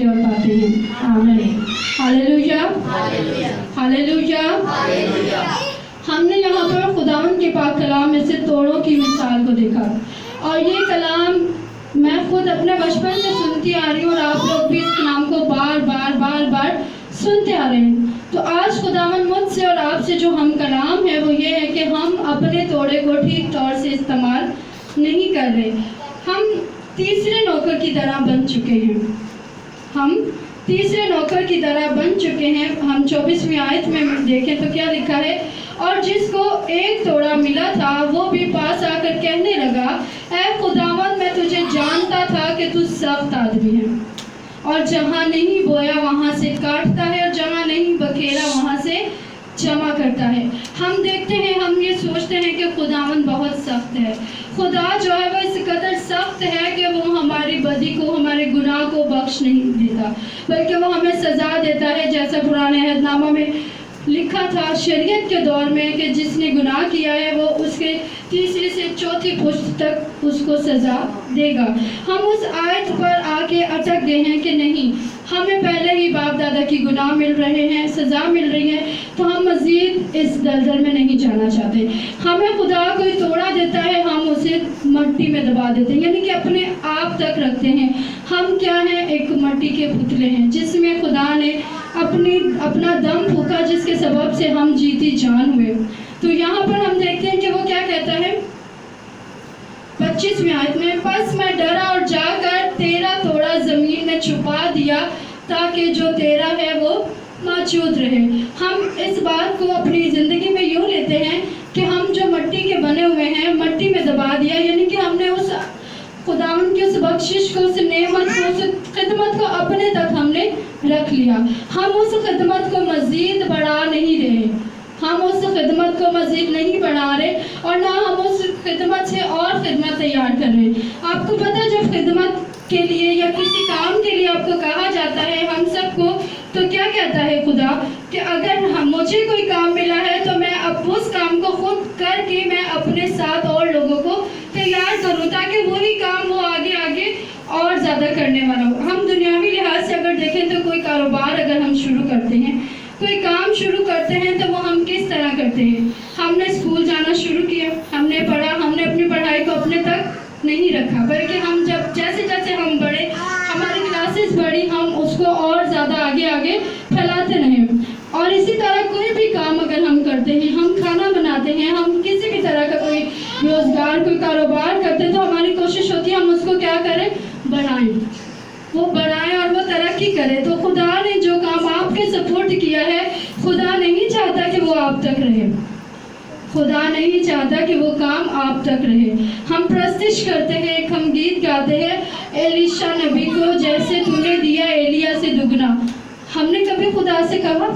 सीखते और पाते हैं। आमीन। Hallelujah, hallelujah. हमने यहाँ पर खुदावंद के पाक कलाम में से तोड़ों की मिसाल को देखा, और ये कलाम मैं खुद अपने बचपन से सुनती आ रही हूँ, और आप लोग भी इस कलाम को बार बार सुनते आ रहे हैं। तो आज खुदावंद मुझसे और आपसे जो हम कलाम है वो ये है कि हम अपने तोड़े को ठीक तौर से इस्तेमाल नहीं कर रहे। हम तीसरे नौकर की तरह बन चुके हैं। हम तीसरे नौकर की तरह बन चुके हैं। हम 24वीं आयत में देखें तो क्या लिखा है, और जिसको एक तोड़ा मिला था वो भी पास आकर कहने लगा, ऐ खुदावंद मैं तुझे जानता था कि तू सख्त आदमी है, और जहाँ नहीं बोया वहाँ से काटता है, और जहाँ नहीं बखेरा वहाँ से जमा करता है। हम देखते हैं, हम ये सोचते हैं कि खुदावंद बहुत सख्त है। खुदा जो है वो इस कदर सख्त है कि वो हमारी बदी को, हमारे गुनाह को बख्श नहीं देता, बल्कि वो हमें सज़ा देता है। जैसा पुराने अहदनामा में लिखा था शरीयत के दौर में कि जिसने गुनाह किया है वो उसके तीसरी से चौथी पुश्त तक उसको सज़ा देगा। हम उस आयत पर आके अटक गए हैं कि नहीं, हमें पहले ही बाप दादा की गुनाह मिल रहे हैं, सज़ा मिल रही है, तो हम मज़ीद इस दलदल में नहीं जाना चाहते। हमें खुदा कोई तोड़ा देता है, हम उसे मट्टी में दबा देते हैं, यानी कि अपने आप तक रखते हैं। हम क्या हैं, एक मट्टी के पुतले हैं जिसमें खुदा ने अपना दम फूका, जिसके सबब से हम जीती जान हुए। तो यहाँ पर हम देखते हैं कि वो क्या कहता है 25वीं आयत में, बस मैं डरा और जाकर तेरा तोड़ा ज़मीन में छुपा दिया ताकि जो तेरा है वो मौजूद रहे। हम इस बात को अपनी ज़िंदगी में यूँ लेते हैं कि हम जो मट्टी के बने हुए हैं मट्टी में दबा दिया, यानी कि हमने उस खुदावंद की उस बख्शिश को, उस नेमत को, उस खिदमत को अपने तक हमने रख लिया। हम उस खिदमत को मज़ीद बढ़ा नहीं रहे, हम उस खिदमत को मज़ीद नहीं बढ़ा रहे, और ना हम उस खिदमत से और खिदमत तैयार कर रहे हैं। आपको पता है जब खिदमत के लिए या किसी काम के लिए आपको कहा जाता है हम सबको, तो क्या कहता है खुदा कि अगर मुझे कोई काम मिला है तो मैं अब उस काम को खुद करके मैं अपने साथ और लोगों को तैयार करूं, ताकि वही काम वो आगे और ज़्यादा करने वाला हो। हम दुनियावी लिहाज से अगर देखें तो कोई कारोबार अगर हम शुरू करते हैं, कोई काम शुरू करते हैं, तो वो हम किस तरह करते हैं। हमने स्कूल जाना शुरू किया, हमने पढ़ा, हमने अपनी पढ़ाई को अपने तक नहीं रखा, बल्कि हम जैसे जैसे हम बढ़े, हमारी क्लासेस बढ़ी, हम उसको और ज़्यादा आगे फैलाते रहे। और इसी तरह कोई भी काम अगर हम करते हैं, हम खाना बनाते हैं, हम किसी भी तरह का कोई रोज़गार, कोई कारोबार करते हैं, तो हमारी कोशिश होती है हम उसको क्या करें, बढ़ाएं, वो बढ़ाएं और वो तरक्की करे। तो खुदा ने जो काम आपके सपोर्ट किया है, खुदा नहीं चाहता कि वो आप तक रहे, खुदा नहीं चाहता कि वो काम आप तक रहे। हम प्रस्तिश करते हैं, एक हम गीत गाते हैं, एलीशा नबी को जैसे तूने दिया एलिया से दुगना। हमने कभी खुदा से कहा,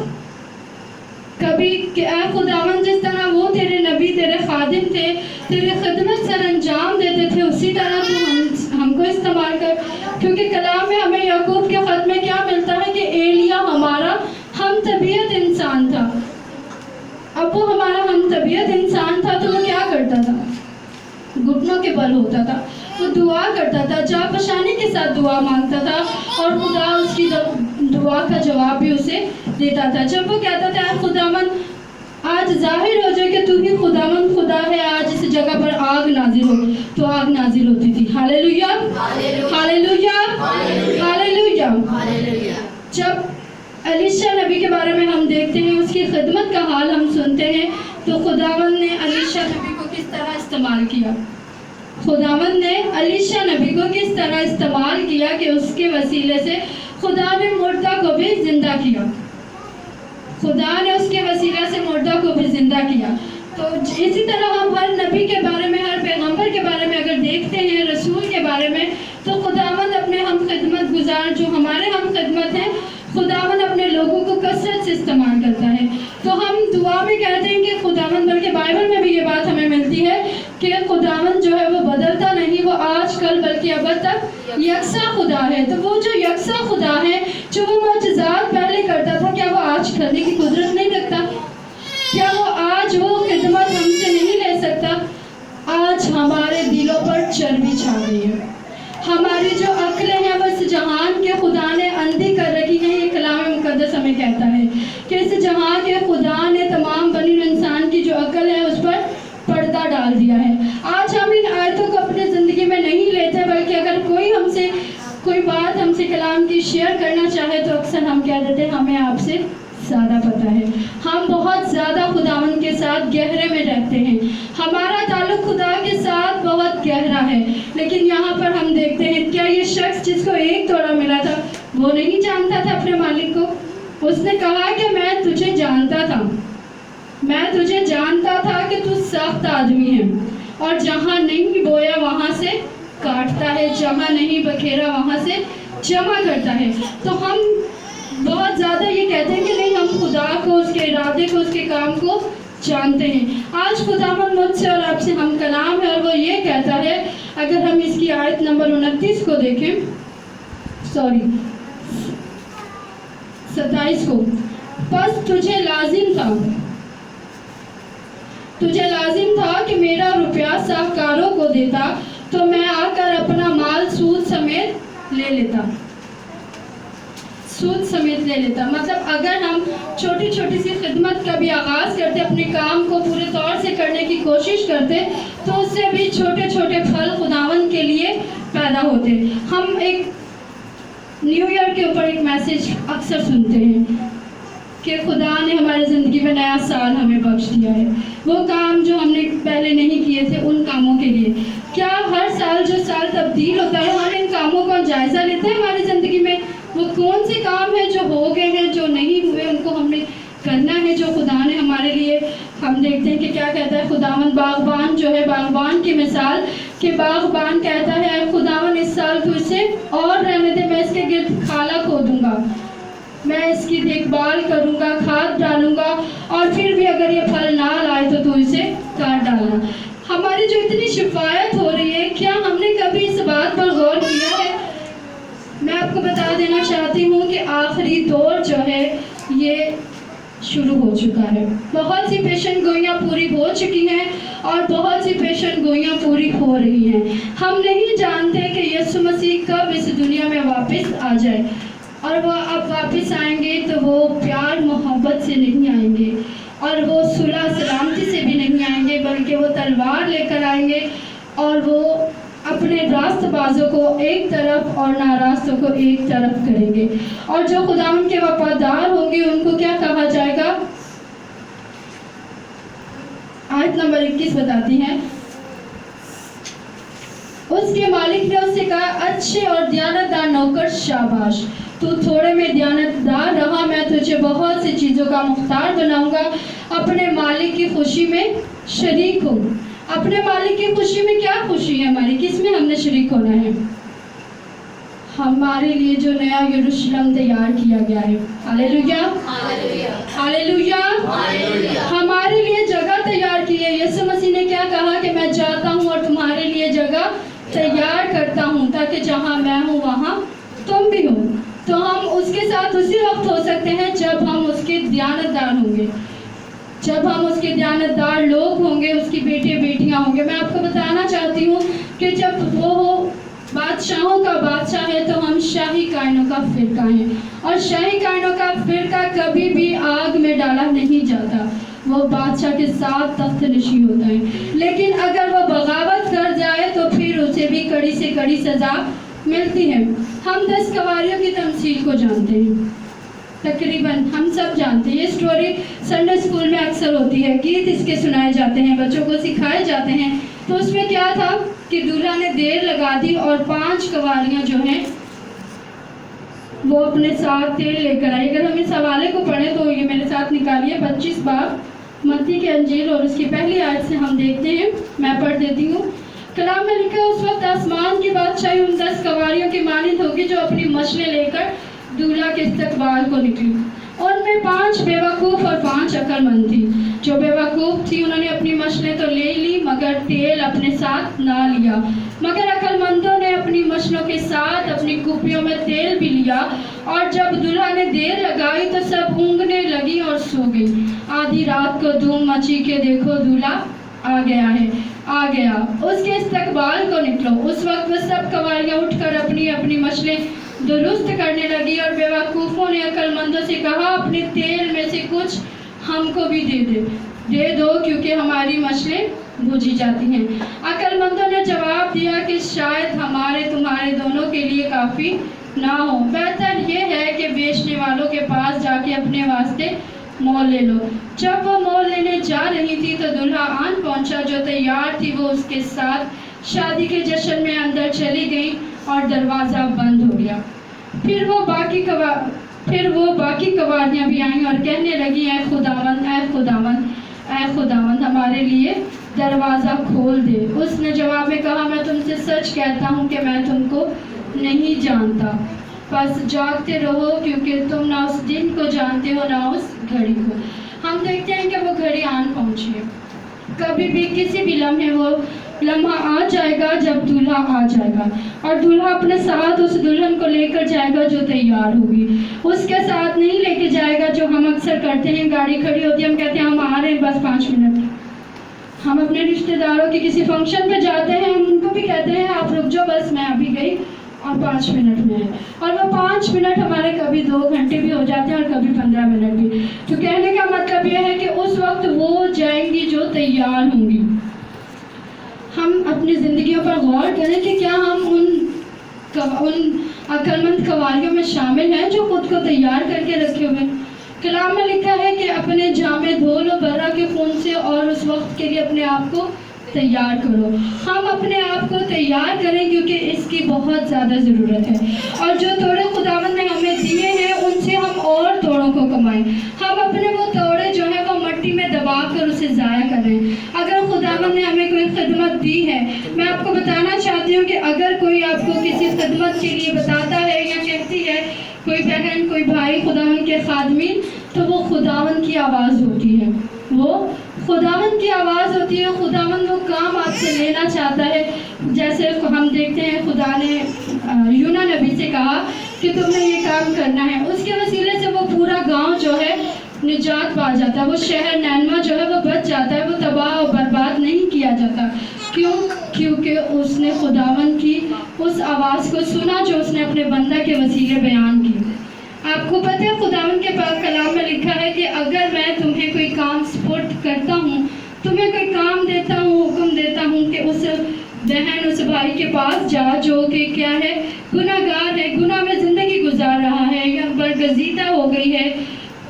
कभी क्या खुदावन जिस तरह वो तेरे नबी, तेरे खादिम थे, तेरे खिदमत सर अंजाम देते थे, उसी तरह तू हमको इस्तेमाल कर। क्योंकि कलाम में हमें याकूब के खत में क्या मिलता है कि एलिया हमारा हम तबीयत इंसान था। अब वो हमारा हम तबीयत इंसान था तो वो क्या करता था, घुटनों के बल होता था, वो दुआ करता था, जापशानी के साथ दुआ मांगता था, और खुदा उसकी दुआ का जवाब भी उसे देता था। जब वो कहता था खुदावन आज जाहिर हो जाए कि तू ही खुदावन खुदा है, आज इस जगह पर आग नाजिल हो, तो आग नाजिल होती थी। Hallelujah, hallelujah, hallelujah. जब एलीशा नबी के बारे में हम देखते हैं, उसकी खिदमत का हाल हम सुनते हैं, तो खुदावंद ने एलीशा नबी को किस तरह इस्तेमाल किया, खुदावंद ने एलीशा नबी को किस तरह इस्तेमाल किया कि उसके वसीले से खुदा ने मुर्दा को भी जिंदा किया, खुदा ने उसके वसीले से मुर्दा को भी जिंदा किया। तो इसी तरह हम हर नबी के बारे में, हर पैगंबर के बारे में अगर देखते हैं, रसूल के बारे में, तो खुदावंद अपने हम खिदमत गुजार, जो हमारे हम खिदमत हैं, खुदावंद अपने लोगों को कसरत से इस्तेमाल करता है। तो हम दुआ में कहते हैं कि खुदावंद, बल्कि बाइबल में भी ये बात हमें मिलती है कि खुदावंद जो है वो बदलता नहीं, वो आज कल बल्कि अब तक यकसा खुदा है। तो वो जो यकसा खुदा है, जो वो मौजज़ात पहले करता था, क्या वो आज करने की कुदरत नहीं रखता? क्या वो आज वो खिदमत हमसे नहीं ले सकता? आज हमारे दिलों पर चर्बी छा गई है, हमारी जो अक्लें हैं वो इस जहान के खुदा ने अंधे کہ اس جہاں کے خدا نے تمام بنی انسان کی جو عقل ہے اس پر پردہ ڈال دیا ہے۔ آج ہم ان آیتوں کو اپنے زندگی میں نہیں لیتے، بلکہ اگر کوئی بات ہم سے کلام کی شیئر کرنا چاہے تو اکثر ہم کہہ دیتے ہیں ہمیں آپ سے زیادہ پتہ ہے۔ ہم بہت زیادہ خداوند کے ساتھ گہرے میں رہتے ہیں، ہمارا تعلق خدا کے ساتھ بہت گہرا ہے، لیکن یہاں پر ہم دیکھتے ہیں کیا یہ شخص جس کو ایک توڑا ملا تھا وہ نہیں جانتا تھا اپنے مالک کو؟ اس نے کہا کہ میں تجھے جانتا تھا، میں تجھے جانتا تھا کہ تو سخت آدمی ہے اور جہاں نہیں بویا وہاں سے کاٹتا ہے، جہاں نہیں بکھیرا وہاں سے جمع کرتا ہے۔ تو ہم بہت زیادہ یہ کہتے ہیں کہ نہیں، ہم خدا کو، اس کے ارادے کو، اس کے کام کو جانتے ہیں۔ آج خداوند مجھ سے اور آپ سے ہم کلام ہے اور وہ یہ کہتا ہے، اگر ہم اس کی آیت نمبر 29 کو دیکھیں، 27 کو، پس تجھے لازم تھا کہ میرا روپیہ ساہوکاروں کو دیتا تو میں آ کر اپنا مال سود سمیت لے لیتا۔ مطلب اگر ہم چھوٹی چھوٹی سی خدمت کا بھی آغاز کرتے، اپنے کام کو پورے طور سے کرنے کی کوشش کرتے، تو اس سے بھی چھوٹے چھوٹے پھل خداوند کے لیے پیدا ہوتے۔ ہم ایک نیو ایئر کے اوپر ایک میسج اکثر سنتے ہیں کہ خدا نے ہماری زندگی میں نیا سال ہمیں بخش دیا ہے، وہ کام جو ہم نے پہلے نہیں کیے تھے ان کاموں کے لیے۔ کیا ہر سال جو سال تبدیل ہوتا ہے ہم ان کاموں کا جائزہ لیتے ہیں ہماری زندگی میں؟ وہ کون سے کام ہیں جو ہو گئے ہیں، جو نہیں ہوئے ان کو ہم نے کرنا ہے، جو خدا نے ہمارے لیے۔ ہم دیکھتے ہیں کہ کیا کہتا ہے خداوند، باغبان جو ہے، باغبان کی مثال کہ باغبان کہتا ہے اے خداوند اس سال تو اسے اور رہنے دے، میں اس کے گرد خالہ کھودوں گا، میں اس کی دیکھ بھال کروں گا، کھاد ڈالوں گا، اور پھر بھی اگر یہ پھل نہ لائے تو اسے کاٹ ڈالنا۔ ہماری جو اتنی شفایت ہو رہی ہے، کیا ہم نے کبھی اس بات پر غور کیا ہے؟ میں آپ کو بتا دینا چاہتی ہوں کہ آخری دور جو ہے یہ شروع ہو چکا ہے۔ بہت سی پیشن گوئیاں پوری ہو چکی ہیں اور بہت سی پیشن گوئیاں پوری ہو رہی ہیں۔ ہم نہیں جانتے کہ یسوع مسیح کب اس دنیا میں واپس آ جائے، اور وہ اب واپس آئیں گے تو وہ پیار محبت سے نہیں آئیں گے، اور وہ صلح سلامتی سے بھی نہیں آئیں گے، بلکہ وہ تلوار لے کر آئیں گے، اور وہ اپنے راست بازوں کو ایک طرف اور ناراستوں کو ایک طرف کریں گے، اور جو خداوند کے وفادار ہوں گے ان کو کیا کہا جائے گا؟ آیت نمبر 21 بتاتی ہیں، اس کے مالک نے اس سے کہا اچھے اور دیانتدار نوکر، شاباش، تو تھوڑے میں دیانتدار رہا، میں تجھے بہت سی چیزوں کا مختار بناؤں گا، اپنے مالک کی خوشی میں شریک ہو۔ اپنے مالک کی خوشی میں کیا خوشی ہے ہماری؟ کس میں ہم نے شریک ہونا ہے؟ ہمارے لیے جو نیا یروشلم تیار کیا گیا ہے، ہاللیلویا، ہاللیلویا، ہمارے لیے جگہ تیار کی ہے۔ یسوع مسیح نے کیا کہا کہ میں جاتا ہوں اور تمہارے لیے جگہ تیار کرتا ہوں تاکہ جہاں میں ہوں وہاں تم بھی ہو۔ تو ہم اس کے ساتھ اسی وقت ہو سکتے ہیں جب ہم اس کے دیانتدار ہوں گے، جب ہم اس کے دیانتدار لوگ ہوں گے، اس کی بیٹے بیٹیاں ہوں گے۔ میں آپ کو بتانا چاہتی ہوں کہ جب وہ بادشاہوں کا بادشاہ ہے تو ہم شاہی کائنوں کا فرقہ ہیں، اور شاہی کائنوں کا فرقہ کبھی بھی آگ میں ڈالا نہیں جاتا، وہ بادشاہ کے ساتھ تخت نشین ہوتا ہے۔ لیکن اگر وہ بغاوت کر جائے تو پھر اسے بھی کڑی سے کڑی سزا ملتی ہے۔ ہم 10 کنواریوں کی تمثیل کو جانتے ہیں، تقریباً ہم سب جانتے ہیں۔ یہ سٹوری سنڈے اسکول میں اکثر ہوتی ہے، گیت اس کے سنائے جاتے ہیں، بچوں کو سکھائے جاتے ہیں۔ تو اس میں کیا تھا کہ دولہا نے دیر لگا دی اور 5 کنواریاں جو ہیں وہ اپنے ساتھ تیل لے کر آئی۔ اگر ہم اس حوالے کو پڑھیں تو یہ میرے ساتھ نکالیے، 25 باب متی کی انجیل اور اس کی پہلی آیت سے ہم دیکھتے ہیں، میں پڑھ دیتی ہوں۔ کلام میں لکھا، اس وقت آسمان کی بادشاہی ان 10 کنواریوں کی مانند ہوگی جو اپنی مشلیں لے کر دولہا کے استقبال کو نکلی۔ ان میں 5 بیوقوف اور 5 عقل مند تھی۔ جو بیوقوف تھی انہوں نے اپنی مشلیں تو لے لی مگر تیل اپنے ساتھ نہ لیا، مگر عقل مندوں نے اپنی مشلوں کے ساتھ اپنی کپیوں میں تیل بھی لیا، اور جب دولہا نے دیر لگائی تو سب اونگنے لگی اور سو گئی۔ آدھی رات کو دھوم مچی کہ دیکھو دولہا آ گیا ہے، آ گیا، اس کے استقبال کو نکلو۔ اس وقت وہ سب کنواریاں اٹھ کر اپنی اپنی مشلیں درست کرنے لگی، اور بیوقوفوں लोगों ने अक्लमंदों से कहा, अपने तेल में से कुछ हमको भी दे दो, क्योंकि हमारी मछलियाँ बुझी जाती हैं। अक्लमंदों ने जवाब दिया कि शायद हमारे तुम्हारे दोनों के लिए काफ़ी ना हो, बेहतर ये है कि बेचने वालों के पास जाके अपने वास्ते मोल ले लो। जब वो मोल लेने जा रही थी तो दूल्हा आन पहुंचा। जो तैयार थी वो उसके साथ शादी के जश्न में अंदर चली गई और दरवाज़ा बंद हो गया। फिर वो बाकी कवारियाँ भी आईं और कहने लगी, ऐ खुदावंद हमारे लिए दरवाज़ा खोल दे। उसने जवाब में कहा, मैं तुमसे सच कहता हूँ कि मैं तुमको नहीं जानता, बस जागते रहो, क्योंकि तुम ना उस दिन को जानते हो ना उस घड़ी को। हम देखते हैं कि वो घड़ी आन पहुँची है। कभी भी किसी भी लम्हे वो लम्हा आ जाएगा जब दूल्हा आ जाएगा, और दूल्हा अपने साथ उस दुल्हन को लेकर जाएगा जो तैयार होगी। उसके साथ नहीं लेके जाएगा जो हम अक्सर करते हैं, गाड़ी खड़ी होती है, हम कहते हैं हम आ रहे हैं बस 5 मिनट। हम अपने रिश्तेदारों के किसी फंक्शन पे जाते हैं, हम उनको भी कहते हैं आप रुक जाओ, बस मैं अभी गई और 5 मिनट में है, और वो 5 मिनट हमारे कभी 2 घंटे भी हो जाते हैं और कभी 15 मिनट भी। तो कहने का मतलब ये है कि उस वक्त वो जाएंगी जो तैयार होंगी। हम अपनी ज़िंदगियों पर गौर करें कि क्या हम उन अक्लमंद कवारियों में शामिल हैं जो खुद को तैयार करके रखे हुए हैं। कलाम में लिखा है कि अपने जामे धो लो बर्रा के खून से और उस वक्त के लिए अपने आप को तैयार करो। हम अपने आप को तैयार करें क्योंकि इसकी बहुत ज़्यादा ज़रूरत है, और जो तोड़े खुदावंद ने हमें दिए हैं उनसे हम और तोड़ों को कमाएं। हम अपने वो तोड़े जो है वो मट्टी में दबा कर उसे ज़ाया करें। अगर खुदावंद ने हमें कोई खिदमत दी है, मैं आपको बताना चाहती हूँ कि अगर कोई आपको किसी खिदमत के लिए बताता है या कहती है, कोई बहन कोई भाई खुदावंद के खादमीन, तो वो खुदावंद की आवाज़ होती है, वो खुदावंद की आवाज़ होती है। खुदावंद वो काम आपसे लेना चाहता है। जैसे हम देखते हैं खुदा ने यूना नबी से कहा कि तुमने ये काम करना है, उसके वसीले से वो पूरा गांव जो है निजात पा जाता है, वो शहर नैनवा जो है वो बच जाता है, वो तबाह और बर्बाद नहीं किया जाता। क्यों? क्योंकि उसने खुदावंद की उस आवाज़ को सुना जो उसने अपने बंदा के वसीले बयान की। आपको पता है खुदावंद के पाक कलाम में लिखा है कि अगर मैं तुम्हें कोई काम स्पुर्द करता हूँ, तुम्हें कोई काम देता हूँ, हुक्म देता हूँ कि उस बहन उस भाई के पास जा जो कि क्या है, गुनाहगार है, गुनाह में ज़िंदगी गुजार रहा है या बरगजीदा हो गई है,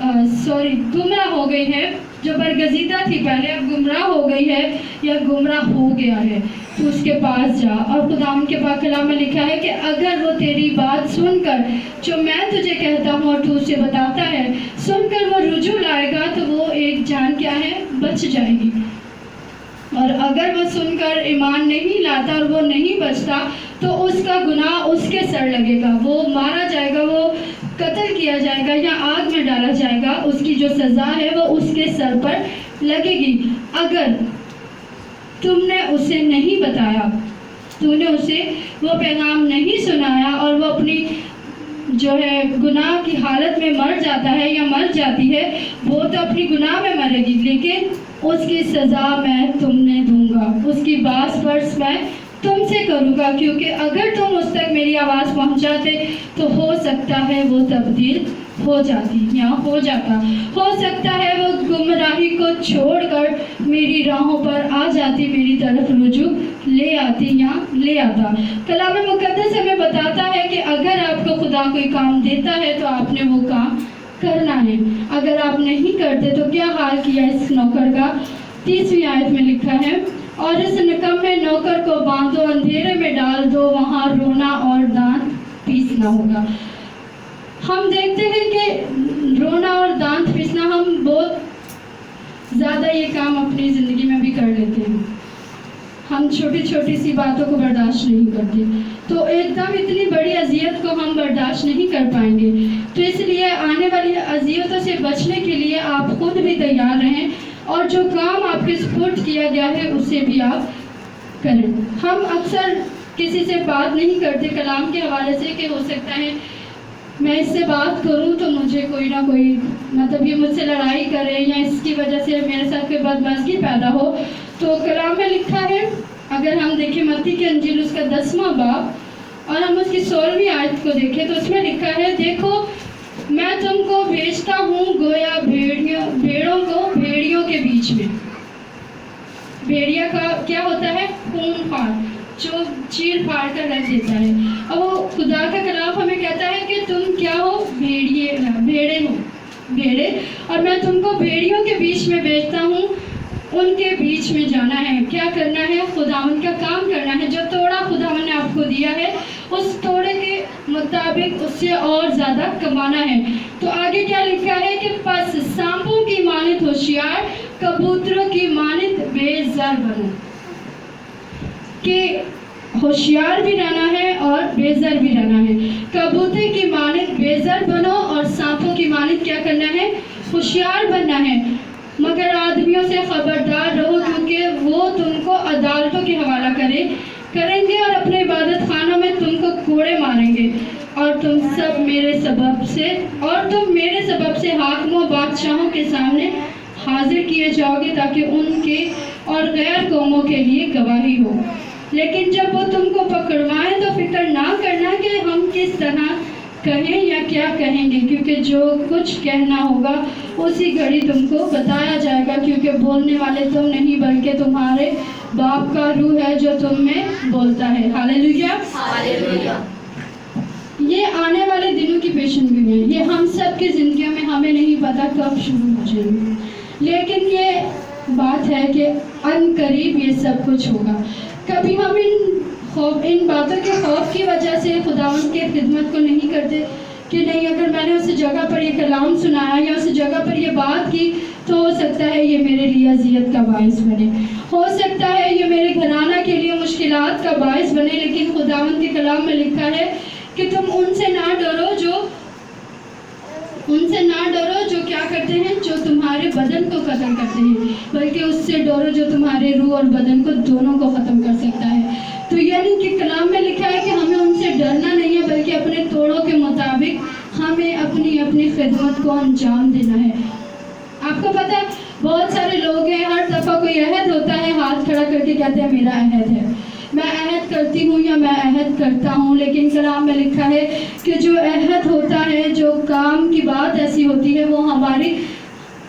गुमराह हो गई है, जो बरगजीदा थी पहले अब गुमराह हो गई है या गुमराह हो गया है, तो उसके पास जा। और खुदावंद के पाक कलाम में लिखा है कि अगर वो तेरी बात सुनकर जो मैं तुझे कहता हूँ और तू उसे बताता है, सुनकर वो रुजू लाएगा तो वो एक जान क्या है, बच जाएगी। और अगर वो सुनकर ईमान नहीं लाता और वो नहीं बचता तो उसका गुनाह उसके सर लगेगा, वो मारा जाएगा, वो कत्ल किया जाएगा या आग में डाला जाएगा, उसकी जो सज़ा है वो उसके सर पर लगेगी। अगर तुमने उसे नहीं बताया, तूने उसे वो पैगाम नहीं सुनाया और वो अपनी जो है गुनाह की हालत में मर जाता है या मर जाती है, वो तो अपनी गुनाह में मरेगी, लेकिन उसकी सज़ा मैं तुमने दूंगा, उसकी बास बर्स मैं तुमसे करूँगा, क्योंकि अगर तुम उस तक मेरी आवाज़ पहुँचाते तो हो सकता है वो तब्दील हो जाती या हो जाता, हो सकता है वो गुमराही को छोड़कर मेरी राहों पर आ जाती, मेरी तरफ रुजू ले आती या ले आता। कलाम मुकद्दस हमें बताता है कि अगर आपको खुदा कोई काम देता है तो आपने वो काम करना है, अगर आप नहीं करते तो क्या हाल किया इस नौकर का। 30वीं आयत में लिखा है, और इस निकम्मे नौकर को बांधो, अंधेरे में डाल दो, वहाँ रोना और दांत पीसना होगा। हम देखते हैं कि रोना और दांत पीसना, हम बहुत ज़्यादा ये काम अपनी ज़िंदगी में भी कर लेते हैं। हम छोटी छोटी सी बातों को बर्दाश्त नहीं करते, तो एकदम इतनी बड़ी अजियत को हम बर्दाश्त नहीं कर पाएंगे। तो इसलिए आने वाली अजियतों से बचने के लिए आप खुद भी तैयार रहें और जो काम आपके सुपुर्द किया गया है उसे भी आप करें। हम अक्सर किसी से बात नहीं करते कलाम के हवाले से कि हो सकता है मैं इससे बात करूं तो मुझे कोई ना कोई मतलब ये मुझसे लड़ाई करे या इसकी वजह से मेरे साथ कोई बदमज़गी पैदा हो। तो कलाम में लिखा है, अगर हम देखें मत्ती की अंजील उसका 10वां बाब और हम उसकी 16वीं आयत को देखें तो उसमें लिखा है, देखो मैं मैं तुमको भेजता हूँ गोया भेड़ों को भेड़ियों के बीच में। भेड़िया का क्या होता है? खून फाड़, जो चीर फाड़ कर रख देता है। अब वो खुदा का कलाम हमें कहता है कि तुम क्या हो? भेड़े हो, भेड़े, और मैं तुमको भेड़ियों के बीच में भेजता हूँ। उनके बीच में जाना है, क्या करना है? खुदावन का काम करना है। जो तोड़ा खुदावन ने आपको दिया है, उस तोड़े के मुताबिक उससे और ज़्यादा कमाना है। तो आगे क्या लिखा है कि बस सांपों की मानित होशियार, कबूतरों की मानित बेज़र बनो। कि होशियार भी रहना है और बेज़र भी रहना है। कबूतर की मानित बेज़र बनो और सांपों की मानित क्या करना है? होशियार बनना है। मगर आदमियों से खबरदार रहो, क्योंकि वो तुमको अदालतों के हवाला करेंगे और अपने इबादत खानों में तुमको कोड़े मारेंगे, और तुम मेरे सबब से हाकिमों बादशाहों के सामने हाजिर किए जाओगे, ताकि उनके और गैर कौमों के लिए गवाही हो। लेकिन जब वो तुमको पकड़वाएं तो फिक्र ना करना कि हम किस तरह कहें या क्या कहेंगे, क्योंकि जो कुछ कहना होगा उसी घड़ी तुमको बताया जाएगा, क्योंकि बोलने वाले तुम नहीं बल्कि तुम्हारे बाप का रूह है जो तुम में बोलता है। Hallelujah, hallelujah. ये आने वाले दिनों की पेशेंगोई है। ये हम सब की जिंदगियों में हमें नहीं पता कब शुरू हो जाएंगे, लेकिन ये बात है कि अनकरीब ये सब कुछ होगा। कभी हम इन बातों के खौफ की वजह से खुदावंद की खिदमत को नहीं करते कि नहीं, अगर मैंने उस जगह पर ये कलाम सुनाया या उस जगह पर ये बात की तो हो सकता है ये मेरे लिए अजियत का बायस बने, हो सकता है ये मेरे घराना के लिए मुश्किलात का बायस बने। लेकिन खुदावंद के कलाम में लिखा है कि तुम उनसे ना डरो जो क्या करते हैं, जो तुम्हारे बदन को ख़त्म करते हैं, बल्कि उससे डरो जो तुम्हारे रूह और बदन को दोनों को ख़त्म कर सकता है। तो यानी कि कलाम में लिखा है कि हमें उनसे डरना नहीं है, बल्कि अपने तोड़ों के मुताबिक हमें अपनी खिदमत को अंजाम देना है। आपको पता है बहुत सारे लोग हैं, हर दफ़ा कोई अहद होता है हाथ खड़ा करके कहते हैं मेरा अहद है, मैं अहद करती हूँ या मैं अहद करता हूँ। लेकिन कलाम में लिखा है कि जो अहद होता है, जो काम की बात ऐसी होती है, वो हमारी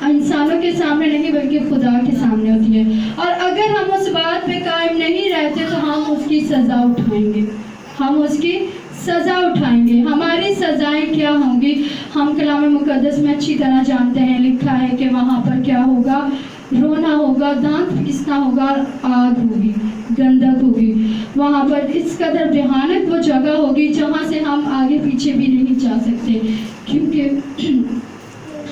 इंसानों के सामने नहीं बल्कि खुदा के सामने होती है। और अगर हम उस बात पे कायम नहीं रहते तो हम उसकी सज़ा उठाएंगे। हमारी सज़ाएं क्या होंगी? हम कलाम मुक़द्दस में अच्छी तरह जानते हैं, लिखा है कि वहाँ पर क्या होगा? रोना होगा, दांत पिसना होगा, आग होगी, गंधक होगी। वहाँ पर इस कदर भयानक वो जगह होगी जहाँ से हम आगे पीछे भी नहीं जा सकते, क्योंकि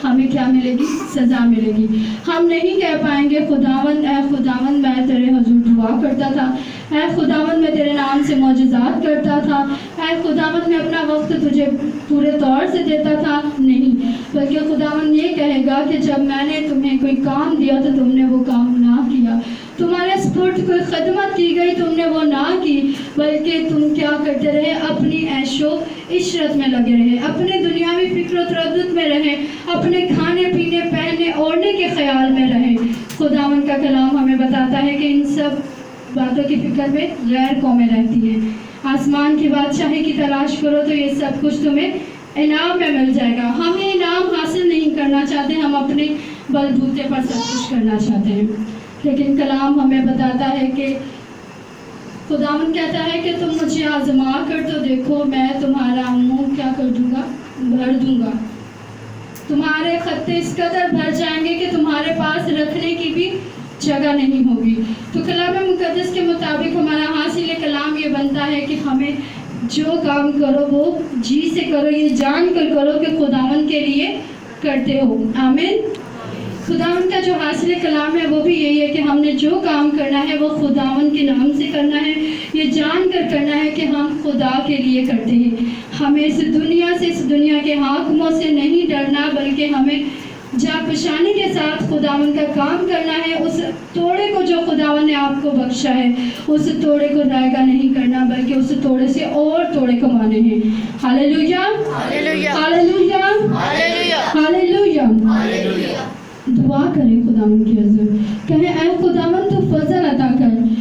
हमें क्या मिलेगी? सज़ा मिलेगी। हम नहीं कह पाएंगे खुदावंद ऐ खुदावंद मैं तेरे हुजूर दुआ करता था, ऐ खुदावंद मैं तेरे नाम से मौजज़ात करता था, ऐ खुदावंद मैं अपना वक्त तुझे पूरे तौर से देता था। नहीं, बल्कि खुदावंद ये कहेगा कि जब मैंने तुम्हें कोई काम दिया तो तुमने वो काम ना किया, तुम्हारे स्पुर्द कोई खिदमत की गई तुमने वो ना की, बल्कि तुम क्या करते रहे? अपनी ऐशो इशरत में लगे रहे, अपने दुनियावी फिक्र तरद्दुद में रहे, अपने खाने पीने पहनने ओढ़ने के ख्याल में रहे। खुदावंद का कलाम हमें बताता है कि इन सब बातों की फिक्र में गैर कौमें रहती हैं। आसमान की बादशाही की तलाश करो तो ये सब कुछ तुम्हें इनाम में मिल जाएगा। हम ये इनाम हासिल नहीं करना चाहते, हम अपने बलबूते पर सब कुछ करना चाहते हैं। लेकिन कलाम हमें बताता है कि खुदावंद कहता है कि तुम मुझे आजमा कर तो देखो, मैं तुम्हारा मुंह क्या कर दूंगा? भर दूंगा। तुम्हारे खत्ते इस कदर भर जाएंगे कि तुम्हारे पास रखने की भी जगह नहीं होगी। तो कलाम मुक़द्दस के मुताबिक हमारा हासिल कलाम ये बनता है कि हमें जो काम करो वो जी से करो, ये जान कर करो कि खुदावंद के लिए करते हो। आमीन। खुदावंद का जो हासिल कलाम है वो भी यही है कि हमने जो काम करना है वो खुदावंद के नाम से करना है, ये जान कर करना है कि हम खुदा के लिए करते हैं। हमें इस दुनिया के हाकिमों से नहीं डरना, बल्कि हमें जापशानी के साथ खुदावंद का काम करना है। उस तोड़े को जो खुदावंद ने आपको बख्शा है, उस तोड़े को रायगा नहीं करना, बल्कि उस तोड़े से और तोड़े कमाने हैं। Hallelujah, hallelujah, hallelujah, hallelujah, hallelujah. दुआ करें खुदावंद की हुजूर, कहें ऐ खुदावंद तू फजल अता कर,